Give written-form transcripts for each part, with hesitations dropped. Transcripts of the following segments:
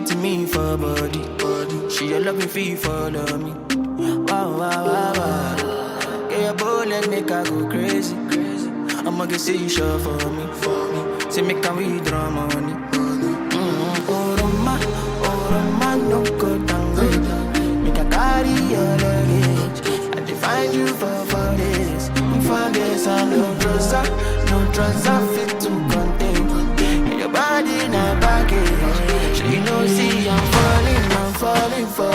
to me for body. She a loving fee for me. Wow, wow, wow, wow. Yeah, your bullet make her go crazy. I'ma get say you sure for me. Say make her withdraw money. Oh, Roma, no go downgrade. Make a carry your luggage. I define you for this. For this, I no trust, I fit to contain. Your body not baggage. So you know, see, I'm falling for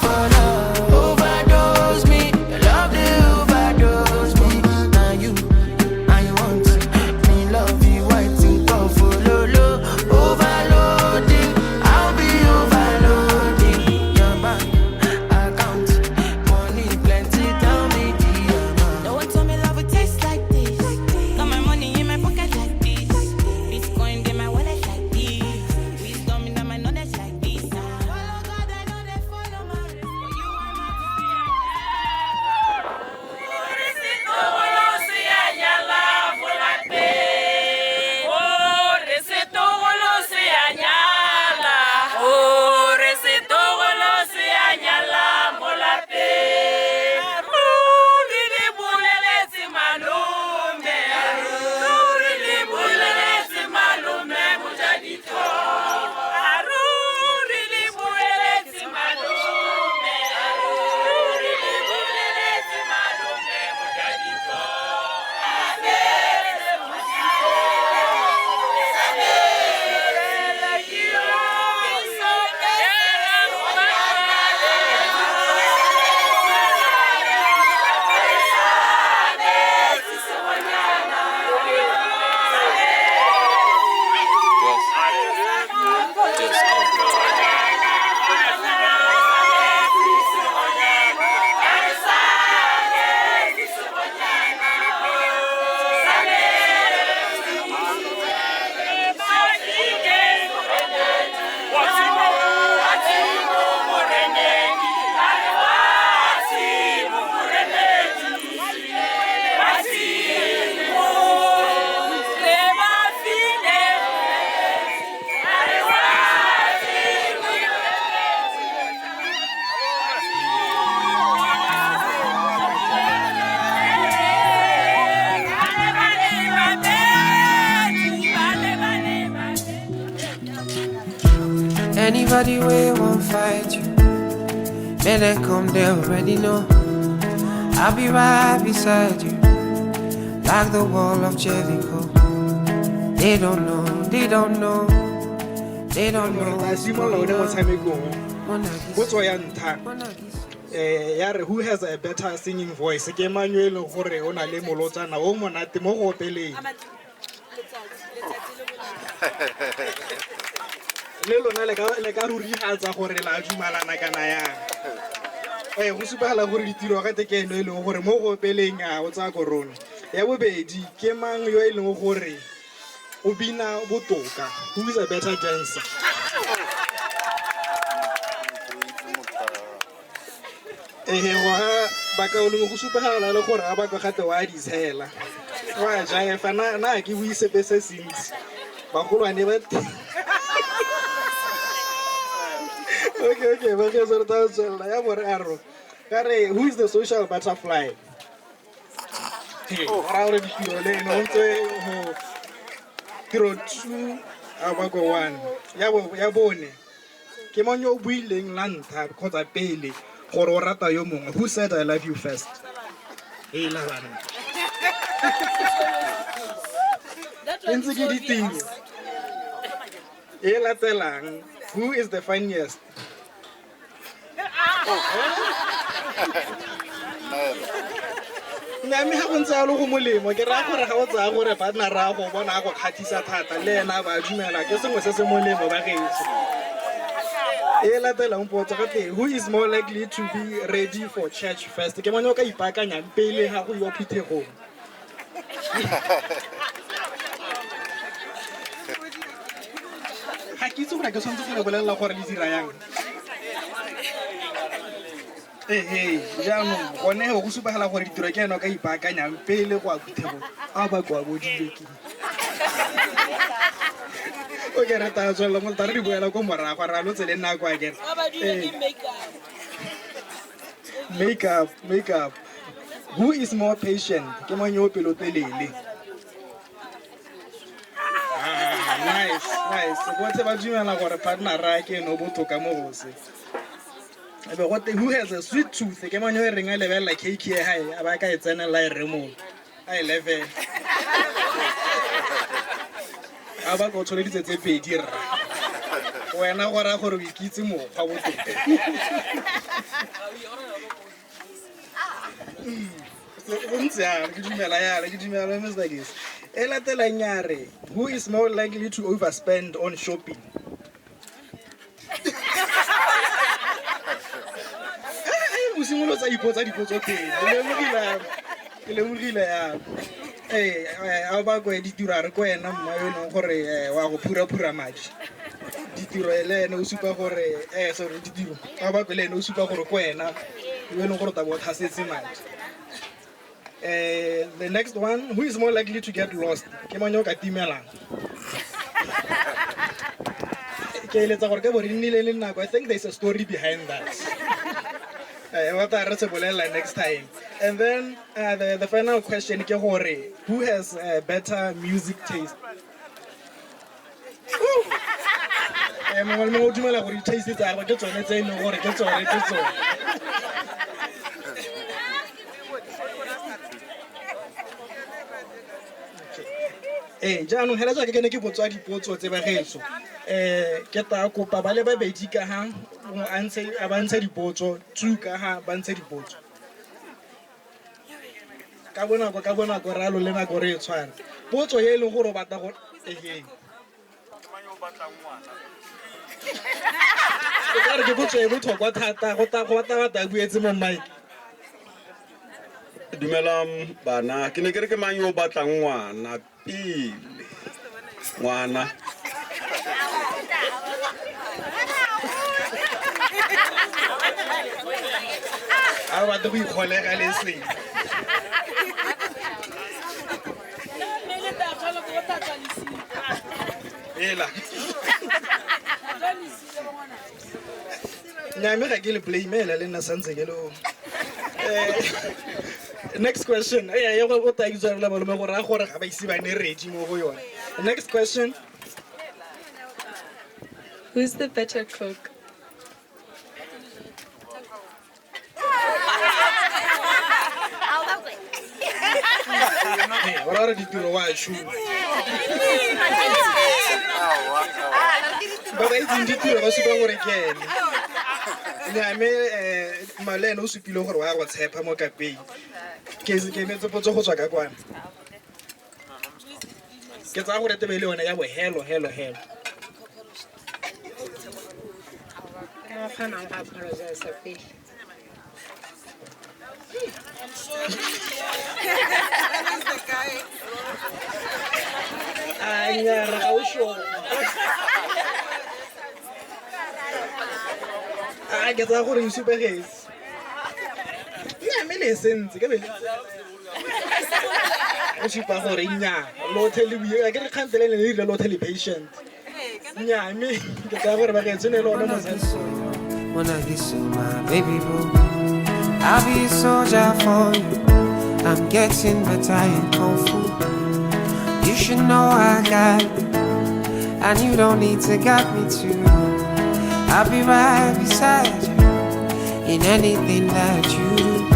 love. Overdose me, your love they overdose me. Now you want me love you, I think of follow. Overloading, I'll be overloading. Your bank account, money plenty, tell me the amount. No one told me love would taste like this. Got my money in my pocket like this. Bitcoin in my wallet like this. Wisdom in my knowledge like this. Follow God, I know they follow my wrist. For you, I'm not Anybody way won't fight you, may they come, they already know. I'll be right beside you, like the wall of Jericho. They don't know. What's why who has a better singing voice? Ke Emmanuel gore ona le molotsa na o monate mo go peleng. Le lona le ka ruri hatsa gore la dumalana kana yang. Go supagala gore ditiro ga te ke eno ile gore mo go peleng a o tsa korona. Ya bobedi ke mang yo ile gore o bina botoka. Who is a better dancer? Ba ka o le go supagala le gore a ba ka gate wa di tshela. Wa ja fa na ke buise pese since. Ba go lwane ba Okay, but here's what I'm saying. Who is the social butterfly? Hey, already Tiro 2, abago 1. Yabone. Kemonyo builing lanta because I pay for orata yo mong. Who said I love you first? Hey, Lavana. Who is the funniest? Nami ha bontsa lo go molemo ke ra gore ga o tsaya gore ba nna ra go bona go khatisa thata le ena ba dumela ke sengwe se se molemo ba geise. Who is more likely to be ready for church first? Ke mona o ka ipakanya pele ha go yo phithegong. Ha ke tsogela ke swantse go bolela gore le dira yang. Jaanong gone go supagala gore ditiro ke ena ka ipakanyang pele go a phithegong a ba kwa bodile ke. Okay, re tla tswela mo tare di boela ko morago ra lo tsele nna kwa again. Makeup. Who is more patient? Ke mang yo pelo telele? Nice. Go ba dumela gore partner ra ke no botoka mo bose. Ebe go who has a sweet tooth? Ke mang yo e reng a lebella cake e hae a ba ka e tsena la e remo. I love it. Aba go tshole ditse pedi rra. Wena go ra gore o ikitse mo ga botoka. Who is more likely to overspend on shopping? Aba go ditiro a re ko ena mma yo no gore wa go phura madi. Ditiro ele ne o supa gore sorry ditiro. Aba go le ne o supa gore ko ena yo no gore ta bo thasetse madi. The next one, who is more likely to get lost? Ke mang yo ka timelang? Ke eletsa gore ke bo rinile le nako. I think there's a story behind that. What I re se bolela next time. And then the final question ke gore who has better music taste? Mo dumela gore taste tsa go ke tsone tse eno gore ke tsone. Jaanong hela tsa ke ne ke botswa dipotso tse ba geso. Ke ta kopa ba le babedi ka ha a ba ntsha dipotso, two ka ha ba ntsha dipotso. Ka bona go ralo le nako re tshwana. Potso ye le gore batla go ke potso e botlhokwa thata go batla buetse mo mic. Dumelang bana, ke ne ke re ke mang yo batlang ngwana pele. Ngwana. A ba go ikgolega le seng. Ela. Nyame ga ke le play mail le nna santse ke lo. Next question. Go ta itse la bolo me go ra gore ga ba ise ba ne ready mo go yona. Next question. Who's the better cook? What are the two wa shu? Ba ba itse ditiro ba supa gore ke ene. Nyame Malene o supile gore wa go tshepa mo kapeng. Ke metse potso go tswa ka kwana. Ke tsa gore tebe le yona ya bo hello. Anyara ga o sho. Ke tsa gore o supe gesi. Nyame le sentse ke be o supa gore nya lo tele buye ke re khantele le ile lo tele patient. Nyame ke tsa gore ba ke tsene le ona mo senso. When I get so my baby boo, I'll be a soldier for you. I'm getting better in Kung Fu. You should know I got you, and you don't need to guide me too. I'll be right beside you in anything that you do.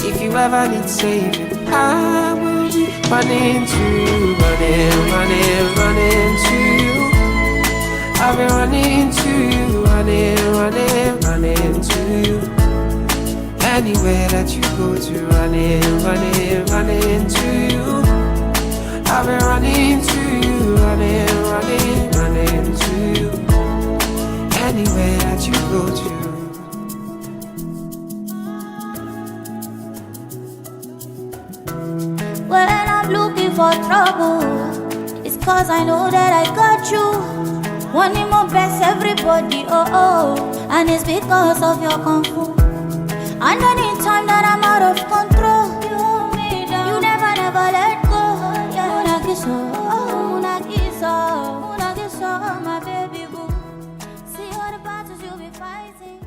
If you ever need saving, I will be running to you, running to you. I'll be running to you, running to you. Anywhere that you go to, running to you. I'll be running to you, running to you. Anywhere that you go to. When I'm looking for trouble, it's cause I know that I got you. Wanting my best, everybody, and it's because of your kung fu. And anytime that I'm out of control, you hold me down. You never let go. Yeah. Una kiss, fighting.